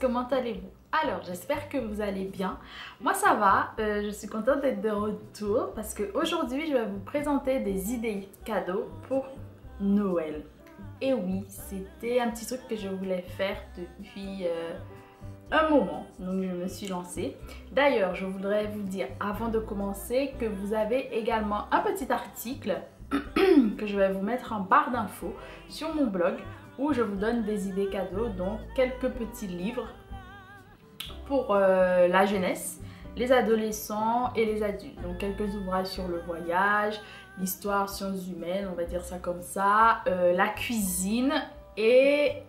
comment allez-vous? Alors, j'espère que vous allez bien. Moi, ça va. Je suis contente d'être de retour parce qu'aujourd'hui, je vais vous présenter des idées cadeaux pour Noël. Et oui, c'était un petit truc que je voulais faire depuis un moment. Donc, je me suis lancée. D'ailleurs, je voudrais vous dire, avant de commencer, que vous avez également un petit article que je vais vous mettre en barre d'infos sur mon blog où je vous donne des idées cadeaux, donc quelques petits livres pour la jeunesse, les adolescents et les adultes. Donc quelques ouvrages sur le voyage, l'histoire, sciences humaines, on va dire ça comme ça, la cuisine et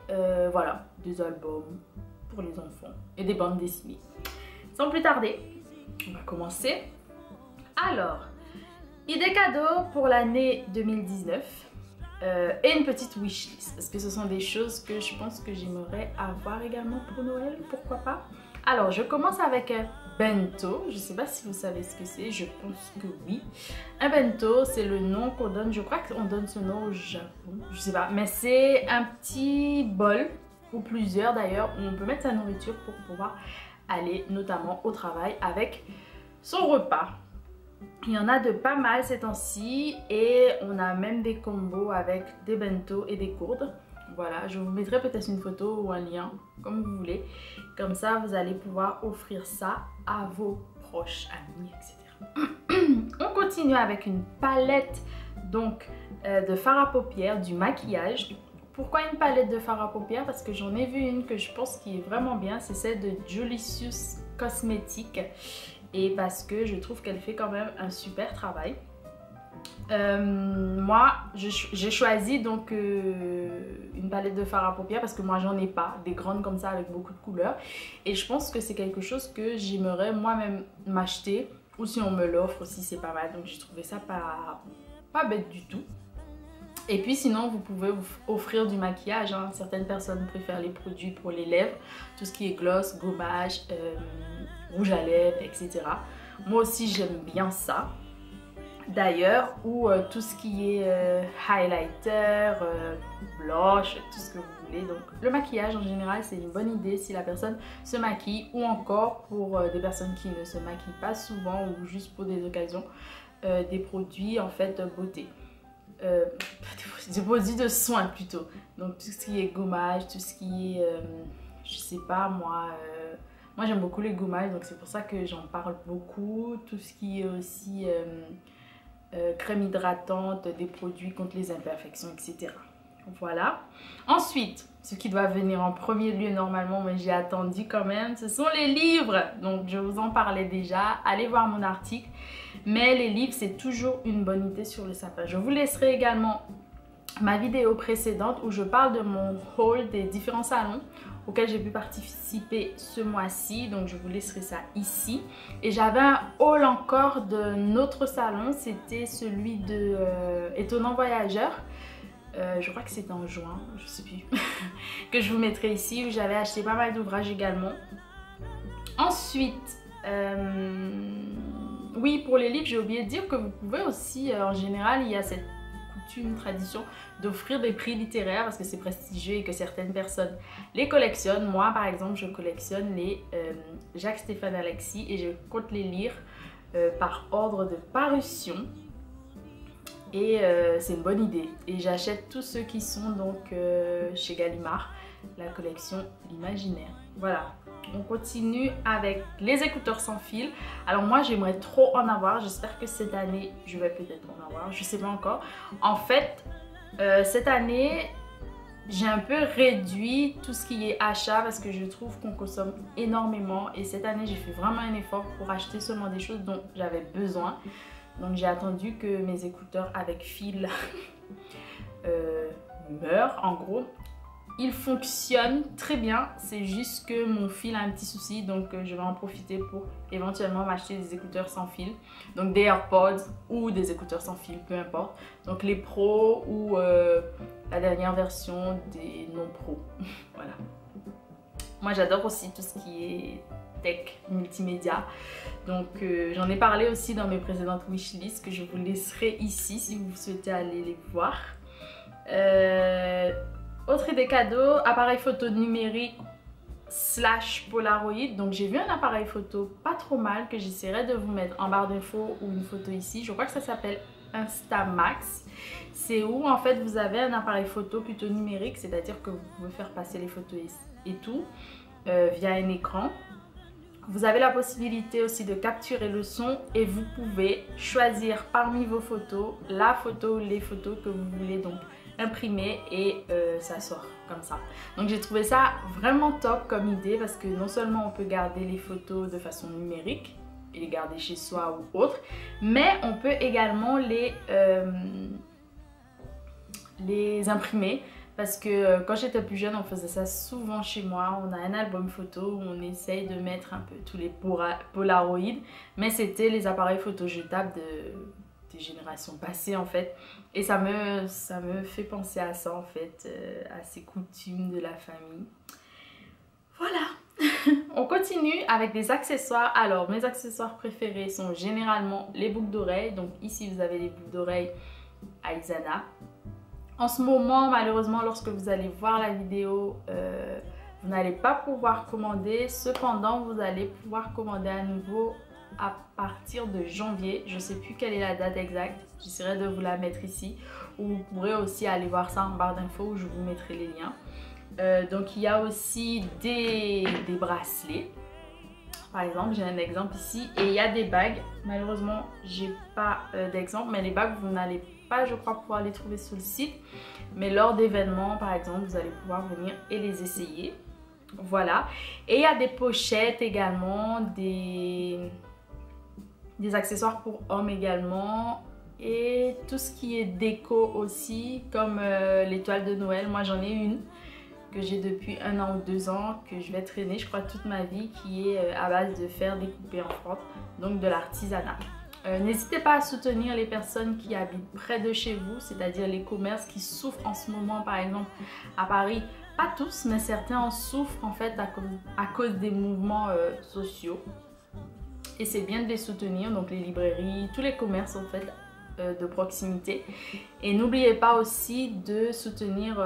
voilà, des albums pour les enfants et des bandes dessinées. Sans plus tarder, on va commencer. Alors, idées cadeaux pour l'année 2019. Et une petite wishlist parce que ce sont des choses que je pense que j'aimerais avoir également pour Noël, pourquoi pas. Alors je commence avec un bento, je sais pas si vous savez ce que c'est, je pense que oui. Un bento, c'est le nom qu'on donne, je crois qu'on donne ce nom au Japon, je sais pas, mais c'est un petit bol, ou plusieurs d'ailleurs, où on peut mettre sa nourriture pour pouvoir aller notamment au travail avec son repas. Il y en a de pas mal ces temps-ci et on a même des combos avec des bento et des courdes. Voilà, je vous mettrai peut-être une photo ou un lien, comme vous voulez. Comme ça, vous allez pouvoir offrir ça à vos proches, amis, etc. On continue avec une palette donc de fard à paupières, du maquillage. Pourquoi une palette de fard à paupières? Parce que j'en ai vu une que je pense qui est vraiment bien, c'est celle de Jolicious Cosmetics. Et parce que je trouve qu'elle fait quand même un super travail. Moi, j'ai choisi donc une palette de fard à paupières parce que moi j'en ai pas, des grandes comme ça avec beaucoup de couleurs. Et je pense que c'est quelque chose que j'aimerais moi-même m'acheter. Ou si on me l'offre aussi, c'est pas mal. Donc j'ai trouvé ça pas bête du tout. Et puis sinon, vous pouvez vous offrir du maquillage. Hein. Certaines personnes préfèrent les produits pour les lèvres. Tout ce qui est gloss, gommage, rouge à lèvres, etc. Moi aussi, j'aime bien ça. D'ailleurs, ou tout ce qui est highlighter, blush, tout ce que vous voulez. Donc le maquillage en général, c'est une bonne idée si la personne se maquille. Ou encore pour des personnes qui ne se maquillent pas souvent ou juste pour des occasions, des produits en fait de beauté. Des produits de soins plutôt, donc tout ce qui est gommage, tout ce qui est je sais pas moi j'aime beaucoup les gommages, donc c'est pour ça que j'en parle beaucoup. Tout ce qui est aussi crème hydratante, des produits contre les imperfections, etc. Voilà. Ensuite, ce qui doit venir en premier lieu normalement, mais j'ai attendu quand même, ce sont les livres. Donc je vous en parlais déjà, allez voir mon article. Mais les livres, c'est toujours une bonne idée sur le sapin. Je vous laisserai également ma vidéo précédente où je parle de mon haul des différents salons auxquels j'ai pu participer ce mois-ci. Donc je vous laisserai ça ici. Et j'avais un haul encore de notre salon, c'était celui de Étonnant Voyageur. Je crois que c'était en juin, je sais plus, que je vous mettrai ici, où j'avais acheté pas mal d'ouvrages également. Ensuite, oui, pour les livres, j'ai oublié de dire que vous pouvez aussi, en général, il y a cette coutume, tradition d'offrir des prix littéraires parce que c'est prestigieux et que certaines personnes les collectionnent. Moi, par exemple, je collectionne les Jacques-Stéphane Alexis et je compte les lire par ordre de parution. Et c'est une bonne idée. Et j'achète tous ceux qui sont donc chez Gallimard, la collection L'Imaginaire. Voilà. On continue avec les écouteurs sans fil. Alors moi, j'aimerais trop en avoir. J'espère que cette année, je vais peut-être en avoir. Je ne sais pas encore. En fait, cette année, j'ai un peu réduit tout ce qui est achat parce que je trouve qu'on consomme énormément. Et cette année, j'ai fait vraiment un effort pour acheter seulement des choses dont j'avais besoin. Donc j'ai attendu que mes écouteurs avec fil meurent en gros. Ils fonctionnent très bien, c'est juste que mon fil a un petit souci, donc je vais en profiter pour éventuellement m'acheter des écouteurs sans fil. Donc des AirPods ou des écouteurs sans fil, peu importe. Donc les pros ou la dernière version des non pros. Voilà. Moi j'adore aussi tout ce qui est tech, multimédia. Donc j'en ai parlé aussi dans mes précédentes wishlists que je vous laisserai ici si vous souhaitez aller les voir. Autre idée cadeau, appareil photo numérique slash Polaroid. Donc j'ai vu un appareil photo pas trop mal que j'essaierai de vous mettre en barre d'infos ou une photo ici. Je crois que ça s'appelle Instamax. C'est où en fait vous avez un appareil photo plutôt numérique, c'est-à-dire que vous pouvez faire passer les photos et tout via un écran. Vous avez la possibilité aussi de capturer le son et vous pouvez choisir parmi vos photos la photo ou les photos que vous voulez donc imprimer et ça sort comme ça. Donc j'ai trouvé ça vraiment top comme idée parce que non seulement on peut garder les photos de façon numérique et les garder chez soi ou autre, mais on peut également les imprimer. Parce que quand j'étais plus jeune, on faisait ça souvent chez moi. On a un album photo où on essaye de mettre un peu tous les Polaroids. Mais c'était les appareils photo jetables des générations passées en fait. Et ça me fait penser à ça en fait, à ces coutumes de la famille. Voilà. On continue avec des accessoires. Alors mes accessoires préférés sont généralement les boucles d'oreilles. Donc ici vous avez les boucles d'oreilles Aizana. En ce moment, malheureusement, lorsque vous allez voir la vidéo, vous n'allez pas pouvoir commander. Cependant, vous allez pouvoir commander à nouveau à partir de janvier. Je ne sais plus quelle est la date exacte. J'essaierai de vous la mettre ici. Ou vous pourrez aussi aller voir ça en barre d'infos où je vous mettrai les liens. Donc, il y a aussi des bracelets. Par exemple, j'ai un exemple ici. Et il y a des bagues. Malheureusement, j'ai pas d'exemple. Mais les bagues, vous n'allez pas, je crois, pouvoir les trouver sur le site. Mais lors d'événements, par exemple, vous allez pouvoir venir et les essayer. Voilà. Et il y a des pochettes également, des accessoires pour hommes également. Et tout ce qui est déco aussi, comme l'étoile de Noël. Moi, j'en ai une que j'ai depuis 1 an ou 2 ans, que je vais traîner, je crois, toute ma vie, qui est à base de fer découpé en francs, donc de l'artisanat. N'hésitez pas à soutenir les personnes qui habitent près de chez vous, c'est-à-dire les commerces qui souffrent en ce moment, par exemple à Paris. Pas tous, mais certains en souffrent en fait à cause des mouvements sociaux. Et c'est bien de les soutenir, donc les librairies, tous les commerces en fait de proximité. Et n'oubliez pas aussi de soutenir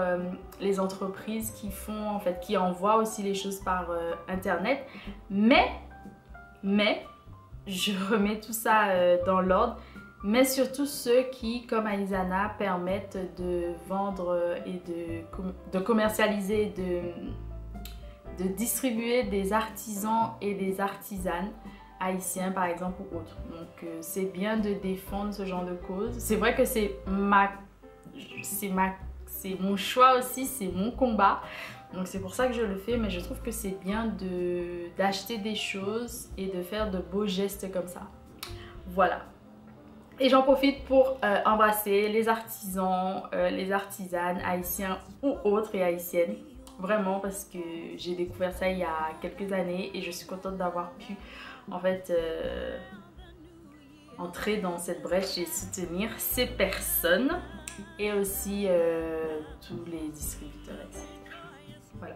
les entreprises qui font en fait, qui envoient aussi les choses par internet. Mais je remets tout ça dans l'ordre, mais surtout ceux qui, comme Aizana, permettent de vendre et de commercialiser, de distribuer des artisans et des artisanes haïtiens par exemple ou autres. Donc c'est bien de défendre ce genre de cause. C'est vrai que c'est mon choix aussi, c'est mon combat. Donc c'est pour ça que je le fais, mais je trouve que c'est bien d'acheter des choses et de faire de beaux gestes comme ça. Voilà. Et j'en profite pour embrasser les artisans, les artisanes haïtiens ou autres et haïtiennes. Vraiment parce que j'ai découvert ça il y a quelques années et je suis contente d'avoir pu en fait entrer dans cette brèche et soutenir ces personnes et aussi tous les distributeurs, etc. Voilà.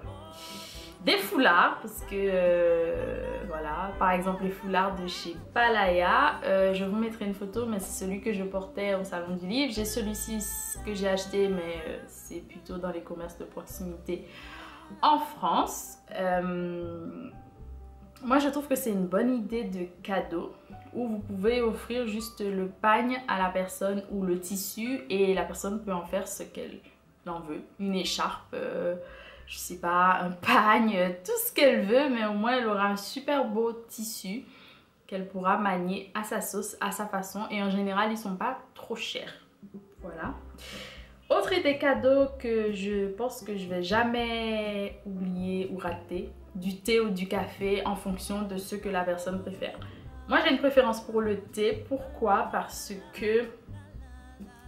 Des foulards, parce que voilà, par exemple les foulards de chez Palaya, je vous mettrai une photo, mais c'est celui que je portais au salon du livre. J'ai celui-ci que j'ai acheté, mais c'est plutôt dans les commerces de proximité en France. Moi je trouve que c'est une bonne idée de cadeau où vous pouvez offrir juste le pagne à la personne ou le tissu et la personne peut en faire ce qu'elle en veut. Une écharpe, je sais pas, un pagne, tout ce qu'elle veut, mais au moins elle aura un super beau tissu qu'elle pourra manier à sa sauce, à sa façon, et en général ils sont pas trop chers. Voilà. Autre idée cadeau que je pense que je vais jamais oublier ou rater, du thé ou du café en fonction de ce que la personne préfère. Moi j'ai une préférence pour le thé, pourquoi? Parce que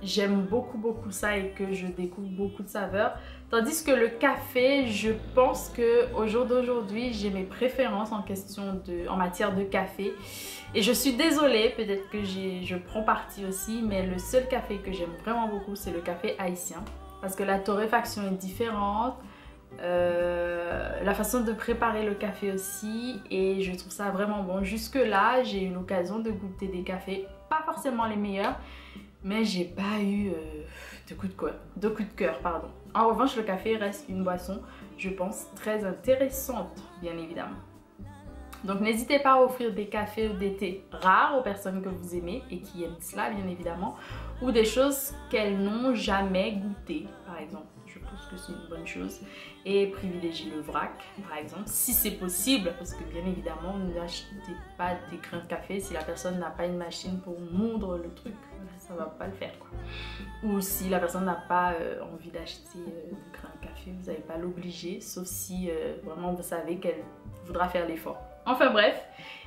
j'aime beaucoup ça et que je découvre beaucoup de saveurs. Tandis que le café, je pense qu'au jour d'aujourd'hui, j'ai mes préférences en matière de café. Et je suis désolée, peut-être que je prends parti aussi, mais le seul café que j'aime vraiment beaucoup, c'est le café haïtien. Parce que la torréfaction est différente, la façon de préparer le café aussi, et je trouve ça vraiment bon. Jusque là, j'ai eu l'occasion de goûter des cafés, pas forcément les meilleurs, mais j'ai pas eu de coups de cœur, pardon. En revanche, le café reste une boisson, je pense, très intéressante, bien évidemment. Donc n'hésitez pas à offrir des cafés ou des thés rares aux personnes que vous aimez et qui aiment cela, bien évidemment, ou des choses qu'elles n'ont jamais goûtées, par exemple. Je pense que c'est une bonne chose. Et privilégiez le vrac, par exemple, si c'est possible, parce que bien évidemment, n'achetez pas des grains de café si la personne n'a pas une machine pour moudre le truc. Ça va pas le faire, quoi. Ou si la personne n'a pas envie d'acheter du grain de café, vous n'allez pas l'obliger, sauf si vraiment vous savez qu'elle voudra faire l'effort. Enfin bref,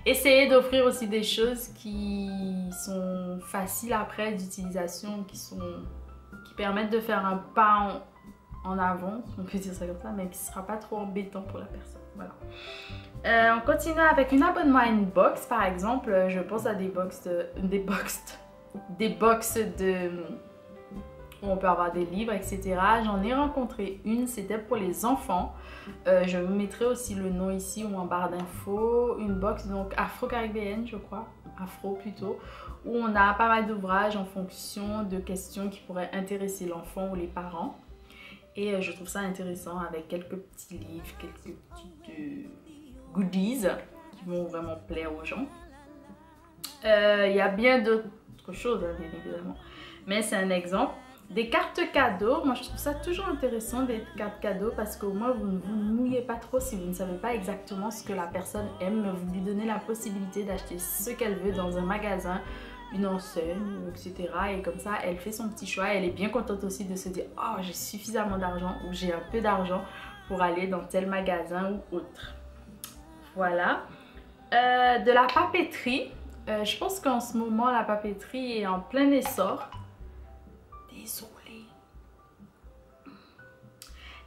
essayez d'offrir aussi des choses qui sont faciles après d'utilisation, qui permettent de faire un pas en avant, on peut dire ça comme ça, mais qui ne sera pas trop embêtant pour la personne. Voilà. On continue avec un abonnement à une box, par exemple. Je pense à des box où on peut avoir des livres, etc. J'en ai rencontré une, c'était pour les enfants. Je vous mettrai aussi le nom ici ou en barre d'infos. Une box donc afro-caribéenne, je crois, afro plutôt, où on a pas mal d'ouvrages en fonction de questions qui pourraient intéresser l'enfant ou les parents. Et je trouve ça intéressant avec quelques petits livres, quelques petites goodies qui vont vraiment plaire aux gens. Il y a bien d'autres choses, hein, bien évidemment, mais c'est un exemple. Des cartes cadeaux, moi je trouve ça toujours intéressant, des cartes cadeaux, parce qu'au moins vous ne vous mouillez pas trop si vous ne savez pas exactement ce que la personne aime, mais vous lui donnez la possibilité d'acheter ce qu'elle veut dans un magasin, une enseigne, etc. Et comme ça, elle fait son petit choix. Elle est bien contente aussi de se dire « Oh, j'ai suffisamment d'argent » ou « J'ai un peu d'argent pour aller dans tel magasin ou autre. » Voilà. De la papeterie. Je pense qu'en ce moment, la papeterie est en plein essor. Désolée.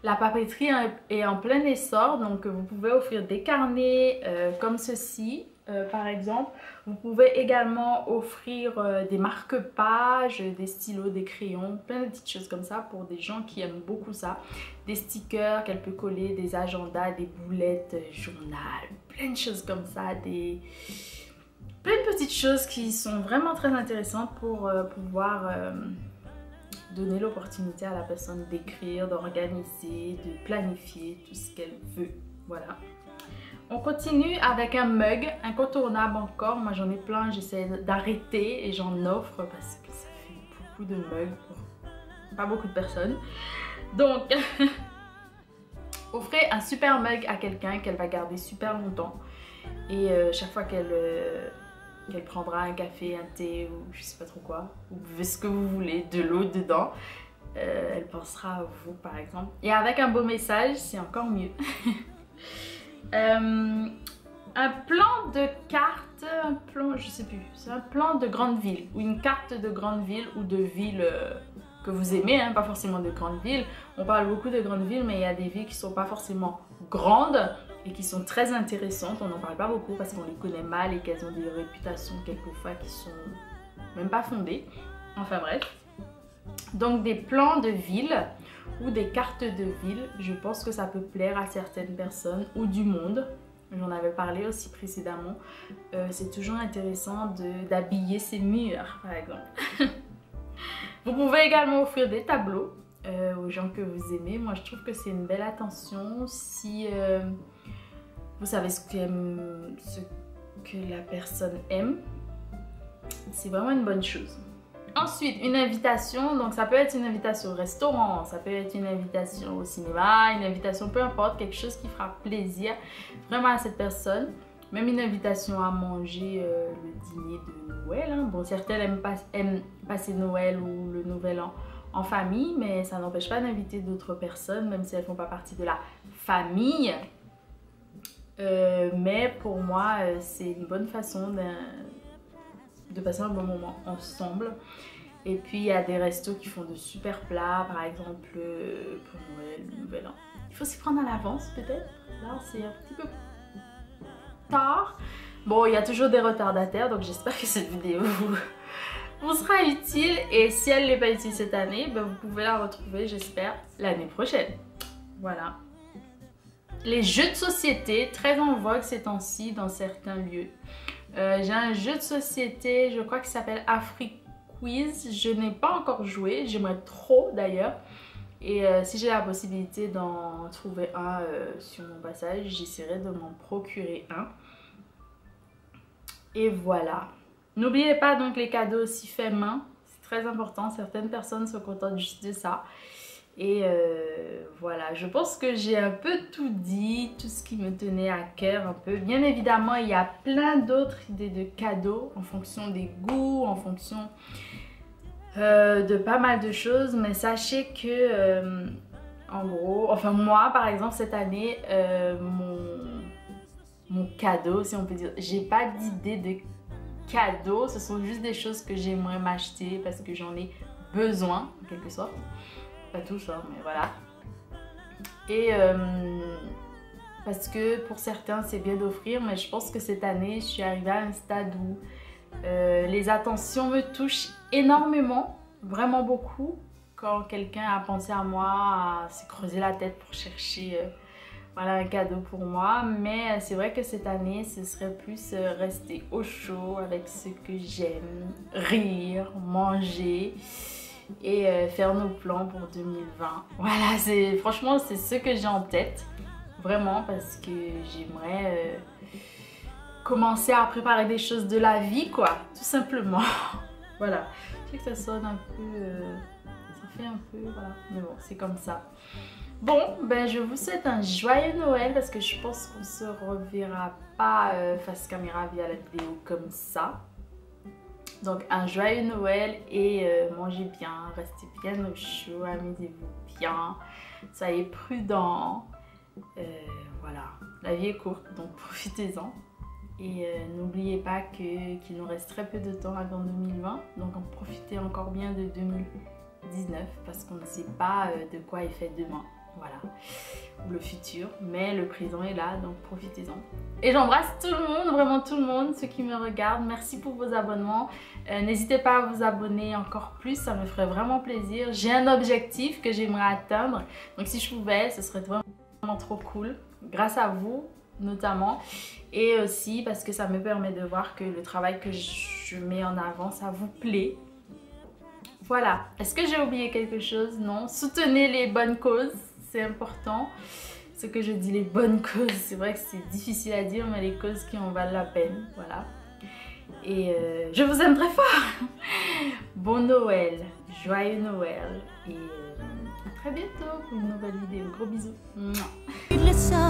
La papeterie est en plein essor, donc vous pouvez offrir des carnets comme ceci, par exemple. Vous pouvez également offrir des marque-pages, des stylos, des crayons, plein de petites choses comme ça pour des gens qui aiment beaucoup ça. Des stickers qu'elle peut coller, des agendas, des boulettes, journal, plein de choses comme ça, plein de petites choses qui sont vraiment très intéressantes pour pouvoir donner l'opportunité à la personne d'écrire, d'organiser, de planifier tout ce qu'elle veut. Voilà. On continue avec un mug incontournable encore. Moi j'en ai plein, j'essaie d'arrêter et j'en offre parce que ça fait beaucoup de mugs pour pas beaucoup de personnes. Donc offrez un super mug à quelqu'un qu'elle va garder super longtemps. Et chaque fois qu'elle prendra un café, un thé ou je sais pas trop quoi, ou ce que vous voulez, de l'eau dedans, elle pensera à vous par exemple. Et avec un beau message, c'est encore mieux. Un plan de carte, un plan, je sais plus, c'est un plan de grande ville ou une carte de grande ville ou de ville que vous aimez, hein, pas forcément de grandes villes. On parle beaucoup de grandes villes, mais il y a des villes qui sont pas forcément grandes et qui sont très intéressantes. On n'en parle pas beaucoup parce qu'on les connaît mal et qu'elles ont des réputations quelquefois qui sont même pas fondées. Enfin bref. Donc des plans de ville ou des cartes de ville, je pense que ça peut plaire à certaines personnes ou du monde. J'en avais parlé aussi précédemment. C'est toujours intéressant d'habiller ses murs, par exemple. Vous pouvez également offrir des tableaux aux gens que vous aimez. Moi, je trouve que c'est une belle attention. Si vous savez ce que la personne aime, c'est vraiment une bonne chose. Ensuite, une invitation, donc ça peut être une invitation au restaurant, ça peut être une invitation au cinéma, une invitation, peu importe, quelque chose qui fera plaisir vraiment à cette personne. Même une invitation à manger le dîner de Noël. Hein. Bon, certaines aiment passer Noël ou le Nouvel An en famille, mais ça n'empêche pas d'inviter d'autres personnes, même si elles ne font pas partie de la famille. Mais pour moi, c'est une bonne façon de passer un bon moment ensemble. Et puis il y a des restos qui font de super plats, par exemple pour Noël, le Nouvel An. Il faut s'y prendre à l'avance peut-être. Là c'est un petit peu tard. Bon, il y a toujours des retardataires, donc j'espère que cette vidéo vous sera utile. Et si elle n'est pas utile cette année, ben vous pouvez la retrouver, j'espère, l'année prochaine. Voilà. Les jeux de société, très en vogue ces temps-ci dans certains lieux. J'ai un jeu de société, je crois qu'il s'appelle Afrique quiz. Je n'ai pas encore joué, j'aimerais trop d'ailleurs. Et si j'ai la possibilité d'en trouver un sur mon passage, j'essaierai de m'en procurer un. Et voilà. N'oubliez pas donc les cadeaux aussi faits main. C'est très important. Certaines personnes se contentent juste de ça. Et voilà. Je pense que j'ai un peu tout dit. Tout ce qui me tenait à cœur un peu. Bien évidemment, il y a plein d'autres idées de cadeaux. En fonction des goûts. En fonction de pas mal de choses. Mais sachez que... en gros, enfin moi par exemple cette année, mon cadeau, si on peut dire, j'ai pas d'idée de cadeau, ce sont juste des choses que j'aimerais m'acheter parce que j'en ai besoin en quelque sorte. Pas tous hein, mais voilà. Et parce que pour certains c'est bien d'offrir, mais je pense que cette année je suis arrivée à un stade où les attentions me touchent énormément, vraiment beaucoup. Quand quelqu'un a pensé à moi, à se creuser la tête pour chercher voilà, un cadeau pour moi. Mais c'est vrai que cette année, ce serait plus rester au chaud avec ce que j'aime, rire, manger et faire nos plans pour 2020. Voilà, franchement, c'est ce que j'ai en tête. Vraiment, parce que j'aimerais commencer à préparer des choses de la vie, quoi, tout simplement. Voilà, je sais que ça sonne un peu... un peu, voilà, mais bon, c'est comme ça. Bon, ben je vous souhaite un joyeux Noël parce que je pense qu'on se reverra pas face caméra via la vidéo comme ça. Donc un joyeux Noël et mangez bien, restez bien au chaud, amusez-vous bien, soyez prudents. Voilà, la vie est courte donc profitez-en. Et n'oubliez pas qu'il nous reste très peu de temps avant 2020, donc en profitez encore bien de 2019 parce qu'on ne sait pas de quoi est fait demain, voilà, ou le futur, mais le présent est là, donc profitez-en. Et j'embrasse tout le monde, vraiment tout le monde, ceux qui me regardent, merci pour vos abonnements, n'hésitez pas à vous abonner encore plus, ça me ferait vraiment plaisir. J'ai un objectif que j'aimerais atteindre, donc si je pouvais, ce serait vraiment trop cool, grâce à vous notamment, et aussi parce que ça me permet de voir que le travail que je mets en avant, ça vous plaît. Voilà, est-ce que j'ai oublié quelque chose? Non, soutenez les bonnes causes, c'est important. Ce que je dis, les bonnes causes, c'est vrai que c'est difficile à dire, mais les causes qui en valent la peine, voilà. Et je vous aime très fort. Bon Noël, joyeux Noël, et à très bientôt pour une nouvelle vidéo. Gros bisous. Mouah.